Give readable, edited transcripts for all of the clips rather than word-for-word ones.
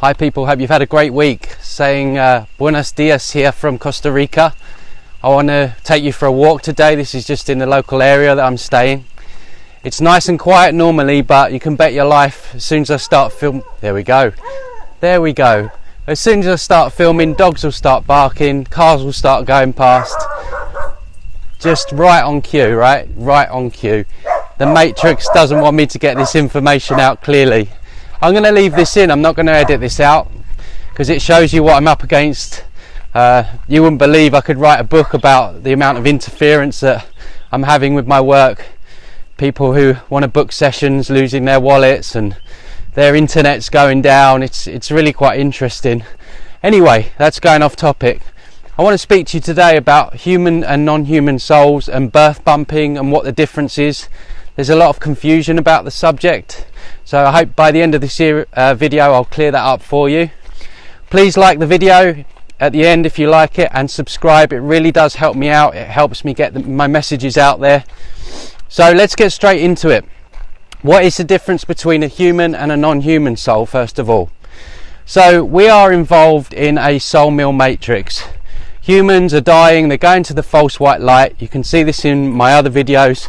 Hi people, hope you've had a great week. Saying buenos dias here from Costa Rica. I want to take you for a walk today. This is just in the local area that I'm staying. It's nice and quiet normally, but you can bet your life as soon as I start filming, there we go. As soon as I start filming, dogs will start barking, cars will start going past. Just right on cue, right on cue. The Matrix doesn't want me to get this information out clearly. I'm going to leave this in. I'm not going to edit this out because it shows you what I'm up against. You wouldn't believe I could write a book about the amount of interference that I'm having with my work. People who want to book sessions losing their wallets and their internet's going down. It's really quite interesting. Anyway, that's going off topic. I want to speak to you today about human and non-human souls and birth bumping and what the difference is. There's a lot of confusion about the subject, so I hope by the end of this video I'll clear that up for you. Please like the video at the end if you like it, and subscribe. It really does help me out. It helps me get my messages out there. So let's get straight into it. What is the difference between a human and a non-human soul, first of all? So we are involved in a soul meal matrix. Humans are dying, they're going to the false white light. You can see this in my other videos.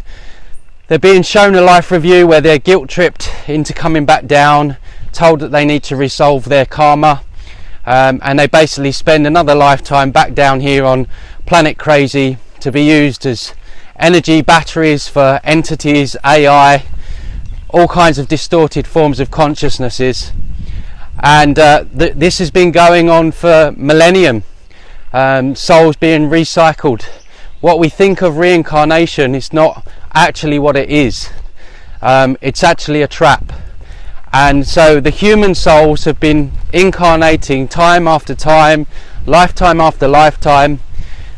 They're being shown a life review where they're guilt tripped into coming back down, told that they need to resolve their karma, and they basically spend another lifetime back down here on Planet Crazy to be used as energy batteries for entities, AI, all kinds of distorted forms of consciousnesses. And this has been going on for millennium. Souls being recycled. What we think of reincarnation is not actually what it is. It's actually a trap. And so the human souls have been incarnating time after time, lifetime after lifetime.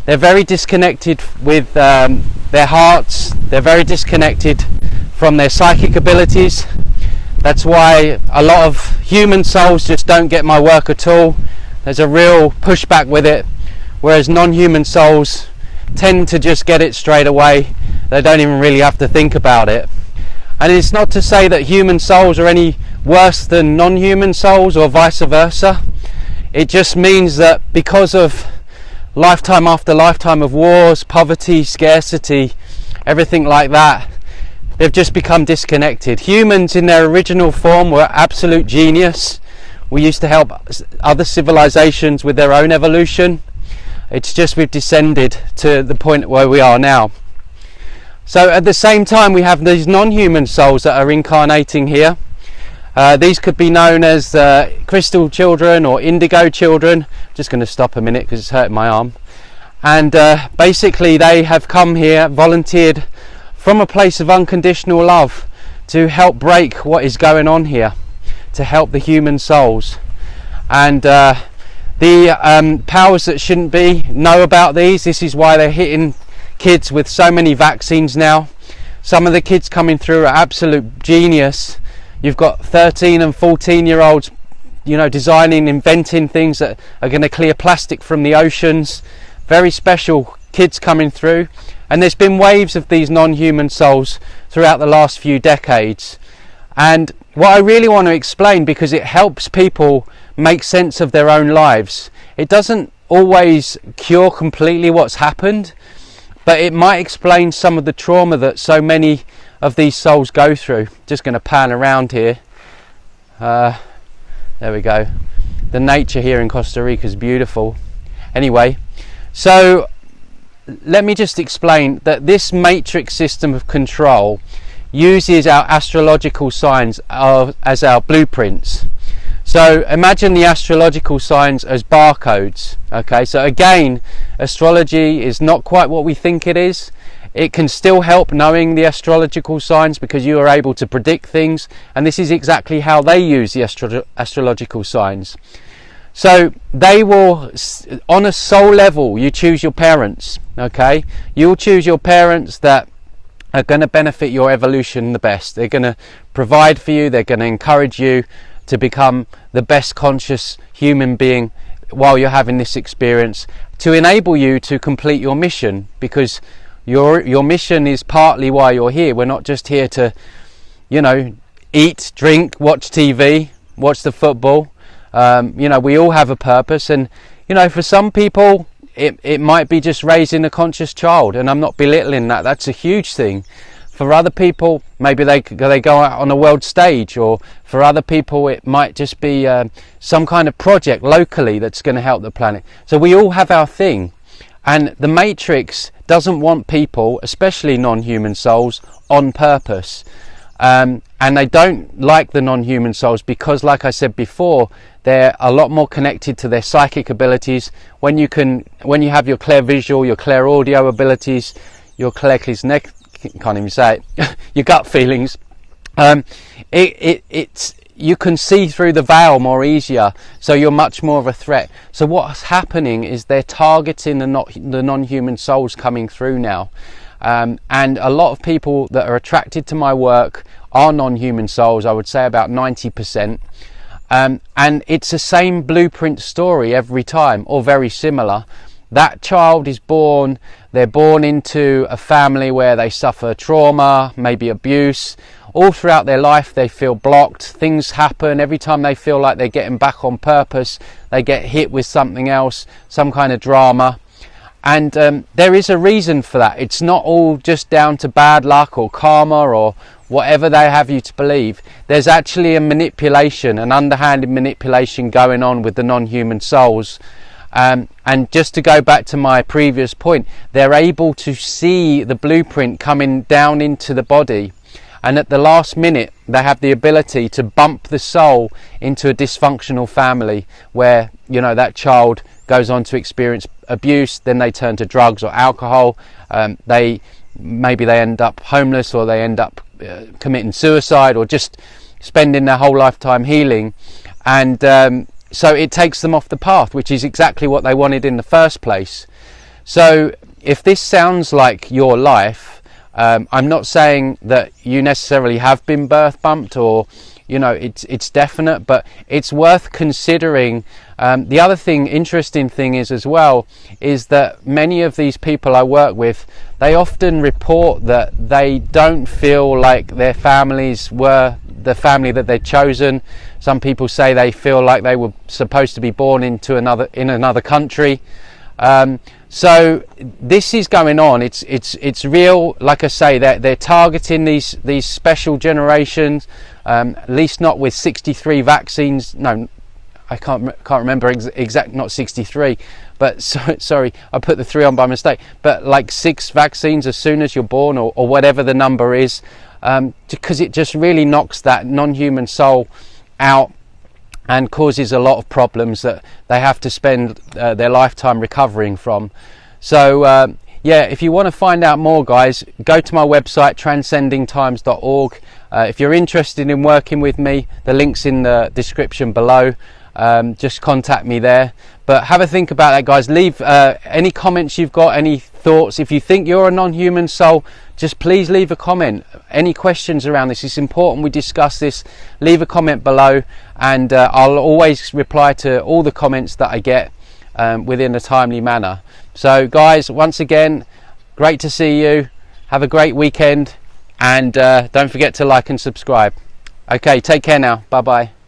They're very disconnected with their hearts. They're very disconnected from their psychic abilities. That's why a lot of human souls just don't get my work at all. There's a real pushback with it, whereas non-human souls tend to just get it straight away. They don't even really have to think about it. And it's not to say that human souls are any worse than non-human souls or vice versa. It just means that because of lifetime after lifetime of wars, poverty, scarcity, everything like that, they've just become disconnected. Humans in their original form were absolute genius. We used to help other civilizations with their own evolution. It's just we've descended to the point where we are now. So at the same time we have these non-human souls that are incarnating here. These could be known as crystal children or indigo children. I'm just going to stop a minute because it's hurting my arm. And basically they have come here, volunteered from a place of unconditional love to help break what is going on here, to help the human souls. And the powers that shouldn't be know about these. This is why they're hitting kids with so many vaccines now. Some of the kids coming through are absolute genius. You've got 13 and 14-year-olds, designing, inventing things that are going to clear plastic from the oceans. Very special kids coming through. And there's been waves of these non-human souls throughout the last few decades. And what I really want to explain, because it helps people make sense of their own lives. It doesn't always cure completely what's happened, but it might explain some of the trauma that so many of these souls go through. Just going to pan around here. There we go. The nature here in Costa Rica is beautiful. Anyway, so let me just explain that this matrix system of control uses our astrological signs as our blueprints. So imagine the astrological signs as barcodes. Okay, so again, astrology is not quite what we think it is. It can still help knowing the astrological signs because you are able to predict things, and this is exactly how they use the astrological signs. So they will, on a soul level, you choose your parents. Okay, you'll choose your parents that are going to benefit your evolution the best. They're going to provide for you. They're going to encourage you to become the best conscious human being while you're having this experience, to enable you to complete your mission, because your mission is partly why you're here. We're not just here to, eat, drink, watch TV, watch the football. You know, we all have a purpose, and you know, for some people it might be just raising a conscious child, and I'm not belittling that. That's a huge thing. For other people, maybe they go out on a world stage, or for other people it might just be some kind of project locally that's going to help the planet. So we all have our thing, and the Matrix doesn't want people, especially non-human souls, on purpose. And they don't like the non-human souls because, like I said before, they're a lot more connected to their psychic abilities. When you have your clairvisual, your clairaudio abilities, your can't even say it, your gut feelings, you can see through the veil more easier, so you're much more of a threat. So what's happening is they're targeting the non-human souls coming through now, and a lot of people that are attracted to my work are non-human souls. I would say about 90%, and it's the same blueprint story every time, or very similar. That child is born, they're born into a family where they suffer trauma, maybe abuse. All throughout their life they feel blocked, things happen. Every time they feel like they're getting back on purpose, they get hit with something else, some kind of drama. And there is a reason for that. It's not all just down to bad luck or karma or whatever they have you to believe. There's actually a manipulation, an underhanded manipulation going on with the non-human souls. And just to go back to my previous point, they're able to see the blueprint coming down into the body, and at the last minute they have the ability to bump the soul into a dysfunctional family where, you know, that child goes on to experience abuse, then they turn to drugs or alcohol, maybe they end up homeless, or they end up committing suicide, or just spending their whole lifetime healing, and so it takes them off the path, which is exactly what they wanted in the first place. So if this sounds like your life, I'm not saying that you necessarily have been birth bumped, or, you know, it's definite, but it's worth considering. The other interesting thing is as well, is that many of these people I work with, they often report that they don't feel like their families were the family that they'd chosen. Some people say they feel like they were supposed to be born in another country. So this is going on. It's real. Like I say, they're targeting these special generations. At least not with 63 vaccines. No, I can't remember exact. Not 63, but sorry, I put the 3 on by mistake. But like 6 vaccines as soon as you're born, or whatever the number is, because it just really knocks that non-human soul out and causes a lot of problems that they have to spend their lifetime recovering from. So yeah, if you want to find out more, guys, go to my website, transcendingtimes.org. If you're interested in working with me, the link's in the description below. Just contact me there. But have a think about that, guys. Leave any comments you've got, any thoughts. If you think you're a non-human soul, just please leave a comment. Any questions around this? It's important we discuss this. Leave a comment below, and I'll always reply to all the comments that I get within a timely manner. So guys, once again, great to see you. Have a great weekend, and don't forget to like and subscribe. Okay, take care now. Bye bye.